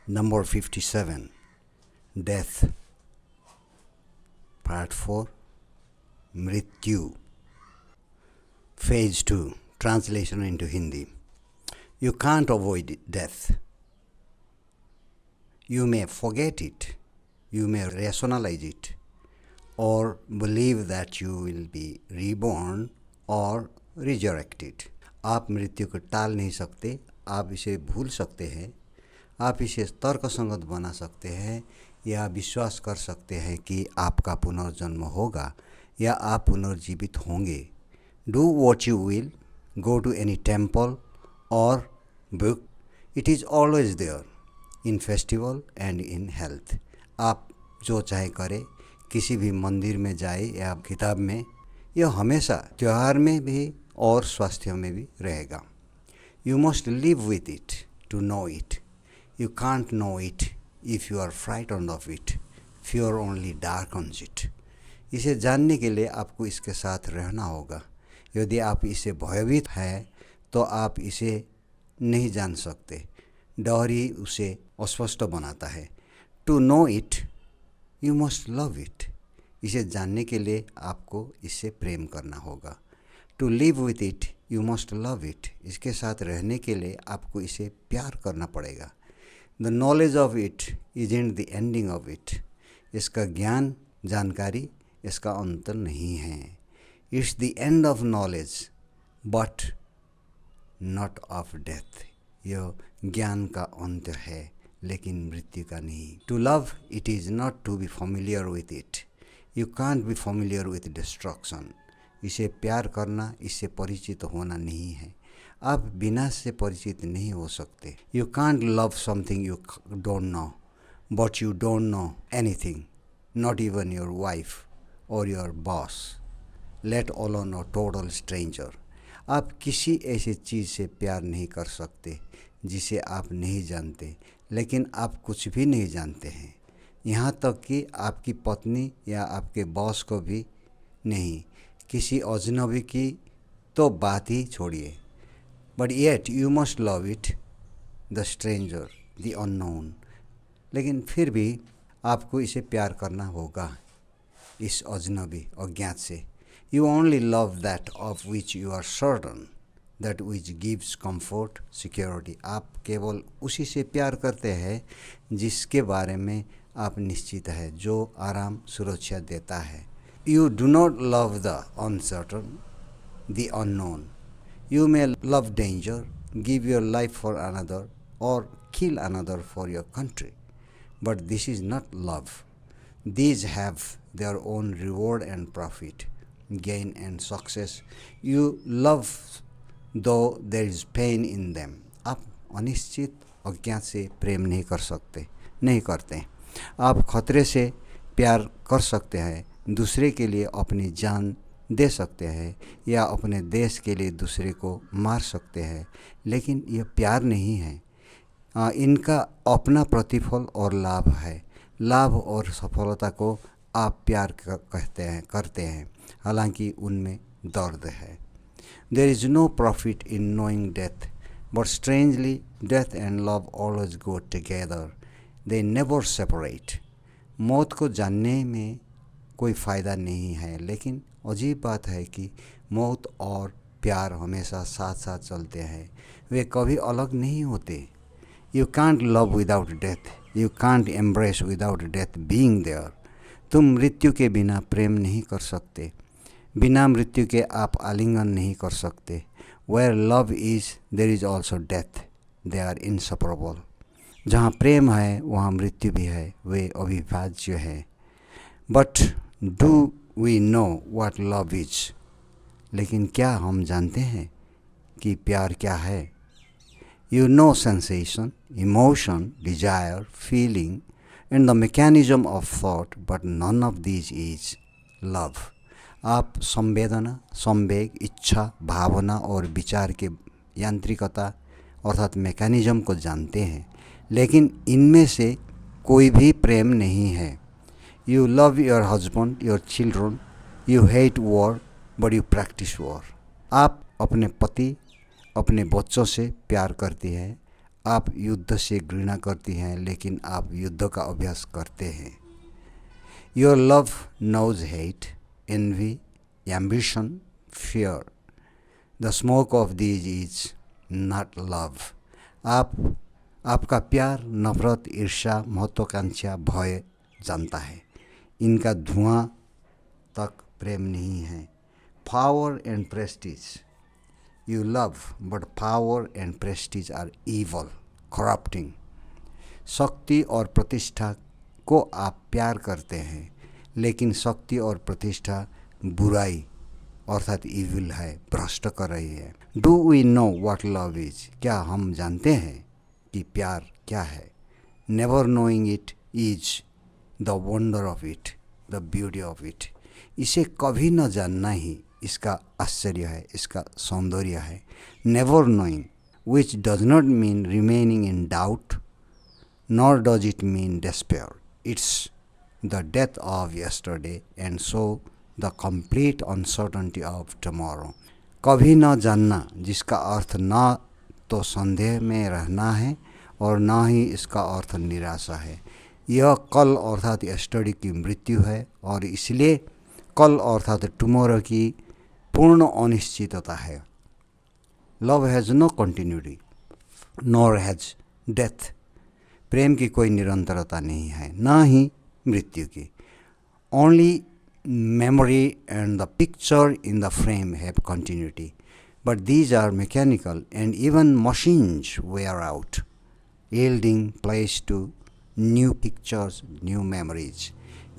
Number 57, Death. Part 4, Mrityu. Phase 2, translation into Hindi. You can't avoid death. You may forget it, you may rationalize it, or believe that you will be reborn or resurrected. आप मृत्यु को टाल नहीं सकते, आप इसे भूल सकते हैं, आप इसे तर्कसंगत बना सकते हैं या विश्वास कर सकते हैं कि आपका पुनर्जन्म होगा या आप पुनर्जीवित होंगे. Do what you will, go to any temple or book, it is always there, in festival and in health. आप जो चाहे करें, किसी भी मंदिर में जाए या किताब में, यह हमेशा त्योहार में भी और स्वास्थ्य में भी रहेगा. You must live with it to know it. You can't know it if you are frightened of it. Fear only darkens it. इसे जानने के लिए आपको इसके साथ रहना होगा. यदि आप इसे भयभीत हैं तो आप इसे नहीं जान सकते. डर ही उसे अस्पष्ट बनाता है. To know it, you must love it. इसे जानने के लिए आपको इससे प्रेम करना होगा. To live with it, you must love it. इसके साथ रहने के लिए आपको इसे प्यार करना पड़ेगा. The knowledge of it isn't the ending of it. इसका ज्ञान, जानकारी इसका अंत नहीं है. It's the end of knowledge, but not of death. यह ज्ञान का अंत है, लेकिन मृत्यु का नहीं. To love it is not to be familiar with it. You can't be familiar with destruction. इसे प्यार करना, इससे परिचित होना नहीं है. आप विनाश से परिचित नहीं हो सकते. You can't love something you don't know, but you don't know anything, not even your wife or your boss, let alone a total stranger. आप किसी ऐसी चीज़ से प्यार नहीं कर सकते जिसे आप नहीं जानते, लेकिन आप कुछ भी नहीं जानते हैं, यहाँ तक कि आपकी पत्नी या आपके बॉस को भी नहीं. किसी अजनबी की तो बात ही छोड़िए. But yet you must love it, the stranger, the unknown. लेकिन फिर भी आपको इसे प्यार करना होगा, इस अजनबी अज्ञात से. You only love that of which you are certain, that which gives comfort, security. आप केवल उसी से प्यार करते हैं जिसके बारे में आप निश्चित है, जो आराम सुरक्षा देता है. You do not love the uncertain, the unknown. You may love danger, give your life for another, or kill another for your country. But this is not love. These have their own reward and profit, gain and success. You love though there is pain in them. आप अनिश्चित अज्ञात से प्रेम नहीं कर सकते, नहीं करते. आप खतरे से प्यार कर सकते हैं, दूसरे के लिए अपनी जान दे सकते हैं या अपने देश के लिए दूसरे को मार सकते हैं, लेकिन यह प्यार नहीं है. इनका अपना प्रतिफल और लाभ है. लाभ और सफलता को आप प्यार करते हैं, हालांकि उनमें दर्द है. There is no profit in knowing death, but strangely death and love always go together. They never separate. मौत को जानने में कोई फ़ायदा नहीं है, लेकिन अजीब बात है कि मौत और प्यार हमेशा साथ साथ चलते हैं, वे कभी अलग नहीं होते. You can't love without death. You can't embrace without death being there. तुम मृत्यु के बिना प्रेम नहीं कर सकते, बिना मृत्यु के आप आलिंगन नहीं कर सकते. Where love is, there is also death. They are inseparable. जहाँ प्रेम है वहाँ मृत्यु भी है, वे अविभाज्य है. But do we know what love is? लेकिन क्या हम जानते हैं कि प्यार क्या है? You know sensation, emotion, desire, feeling, and the mechanism of thought, but none of these is love. आप संवेदना, संवेग, इच्छा, भावना और विचार के यांत्रिकता अर्थात मैकेनिज्म को जानते हैं, लेकिन इनमें से कोई भी प्रेम नहीं है. You love your husband, your children. You hate war, but you practice war. आप अपने पति, अपने बच्चों से प्यार करती है, आप युद्ध से घृणा करती हैं, लेकिन आप युद्ध का अभ्यास करते हैं। Your love knows hate, envy, ambition, fear. The smoke of these is not love. आपका प्यार नफरत, ईर्ष्या, महत्वाकांक्षा, भय जानता है। इनका धुआं तक प्रेम नहीं है। Power and prestige. You love but power and prestige are evil, corrupting. शक्ति और प्रतिष्ठा को आप प्यार करते हैं, लेकिन शक्ति और प्रतिष्ठा बुराई अर्थात इविल है, भ्रष्ट कर रही है। Do we know what love is? क्या हम जानते हैं कि प्यार क्या है? Never knowing it is the wonder of it, the beauty of it. इसे कभी न जानना ही इसका आश्चर्य है, इसका सौंदर्य है। Never knowing, which does not mean remaining in doubt, nor does it mean despair. It's the death of yesterday and so the complete uncertainty of tomorrow. कभी न जानना जिसका अर्थ न तो संदेह में रहना है और न ही इसका अर्थ निराशा है। यह कल अर्थात यस्टरडे की मृत्यु है और इसलिए कल अर्थात टुमारो की पूर्ण अनिश्चितता है। Love has no continuity nor has death. प्रेम की कोई निरंतरता नहीं है, ना ही मृत्यु की। Only memory and the picture in the frame have continuity, but these are mechanical and even machines wear out, yielding place to new pictures, new memories.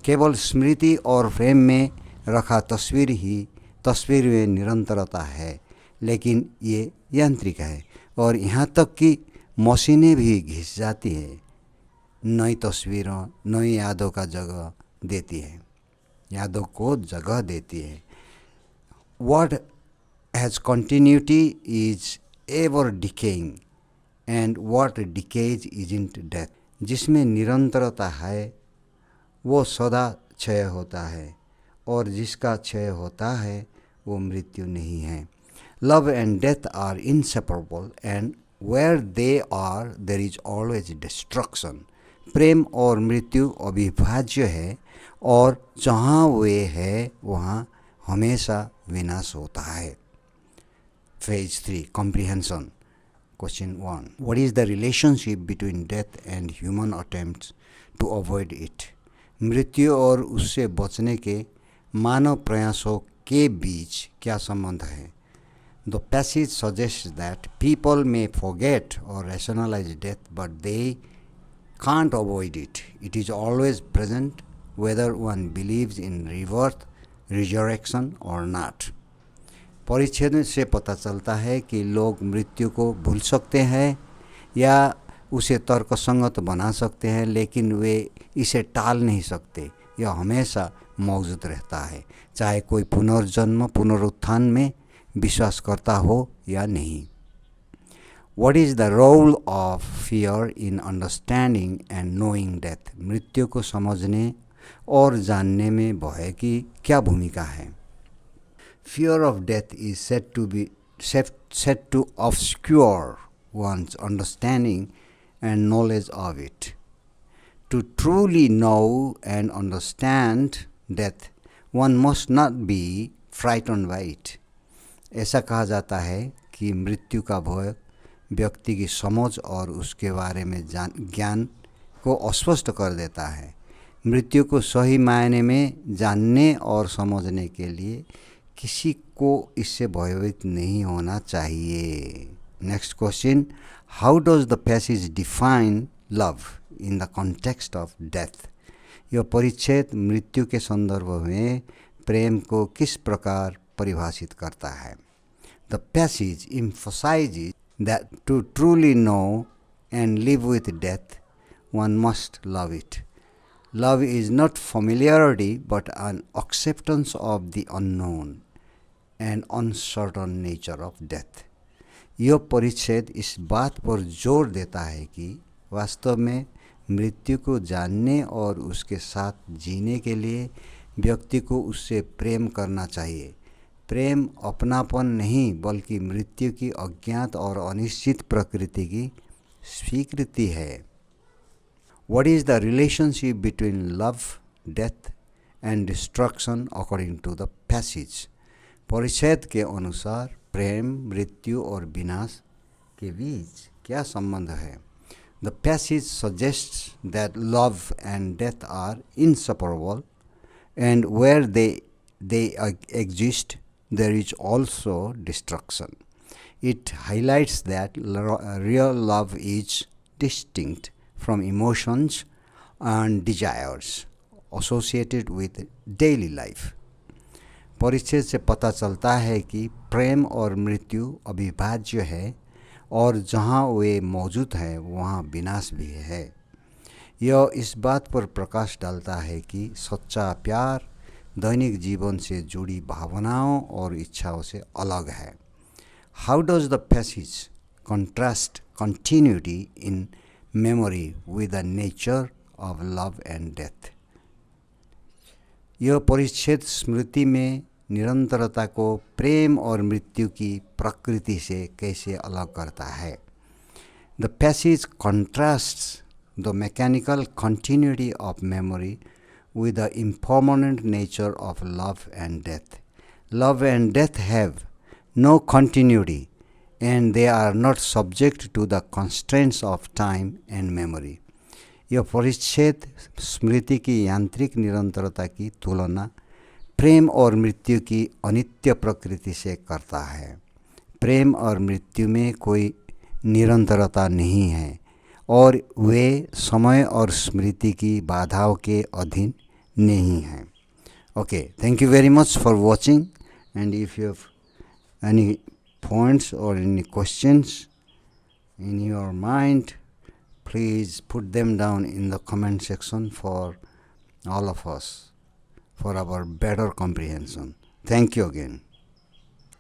केवल स्मृति और फ्रेम में रखा तस्वीर में निरंतरता है, लेकिन ये यांत्रिक है और यहाँ तक कि मशीनें भी घिस जाती है। नई तस्वीरों नई यादों का जगह देती है, यादों को जगह देती है। What has continuity is ever decaying and what decays isn't death. जिसमें निरंतरता है वो सदा क्षय होता है और जिसका क्षय होता है वो मृत्यु नहीं है। Love and death are inseparable and where they are there is always destruction. प्रेम और मृत्यु अविभाज्य है और जहाँ वे है वहाँ हमेशा विनाश होता है। Phase 3 Comprehension. Question 1. What is the relationship between death and human attempts to avoid it? मृत्यु और उससे बचने के मानव प्रयासों के बीच क्या संबंध है? The passage suggests that people may forget or rationalize death, but they can't avoid it. It is always present whether one believes in rebirth, resurrection or not. परिच्छेद से पता चलता है कि लोग मृत्यु को भूल सकते हैं या उसे तर्कसंगत बना सकते हैं, लेकिन वे इसे टाल नहीं सकते। यह हमेशा मौजूद रहता है, चाहे कोई पुनर्जन्म पुनरुत्थान में विश्वास करता हो या नहीं। What is the role of fear in understanding and knowing death? मृत्यु को समझने और जानने में भय की क्या भूमिका है? Fear of death is said to obscure one's understanding and knowledge of it. To truly know and understand death, one must not be frightened by it. ऐसा कहा जाता है कि मृत्यु का भय व्यक्ति की समझ और उसके बारे में ज्ञान को अस्पष्ट कर देता है। मृत्यु को सही मायने में जानने और समझने के लिए किसी को इससे भयभीत नहीं होना चाहिए। Next question, how does the passage define love in the context of death? यह परिच्छेद मृत्यु के संदर्भ में प्रेम को किस प्रकार परिभाषित करता है? The passage emphasizes that to truly know and live with death, one must love it. Love is not familiarity but an acceptance of the unknown and uncertain nature of death. यह परिच्छेद इस बात पर जोर देता है कि वास्तव में मृत्यु को जानने और उसके साथ जीने के लिए व्यक्ति को उससे प्रेम करना चाहिए। प्रेम अपनापन नहीं बल्कि मृत्यु की अज्ञात और अनिश्चित प्रकृति की स्वीकृति है। What is the relationship between love, death and destruction according to the passage? परिच्छेद के अनुसार प्रेम, मृत्यु और विनाश के बीच क्या संबंध है? The passage suggests that love and death are inseparable, and where they exist, there is also destruction. It highlights that real love is distinct from emotions and desires associated with daily life. परिच्छेद से पता चलता है कि प्रेम और मृत्यु अविभाज्य है और जहाँ वे मौजूद हैं वहाँ विनाश भी है। यह इस बात पर प्रकाश डालता है कि सच्चा प्यार दैनिक जीवन से जुड़ी भावनाओं और इच्छाओं से अलग है। How does the passage contrast continuity in memory with the nature of love and death? यह परिच्छेद स्मृति में निरंतरता को प्रेम और मृत्यु की प्रकृति से कैसे अलग करता है? The passage contrasts the mechanical continuity of memory with the impermanent nature of love and death. Love and death have no continuity, and they are not subject to the constraints of time and memory. यह परिच्छेद स्मृति की यांत्रिक निरंतरता की तुलना प्रेम और मृत्यु की अनित्य प्रकृति से करता है। प्रेम और मृत्यु में कोई निरंतरता नहीं है और वे समय और स्मृति की बाधाओं के अधीन नहीं हैं। Okay, thank you very much for watching, and if you have any points or any questions in your mind, please put them down in the comment section for all of us, for our better comprehension. Thank you again.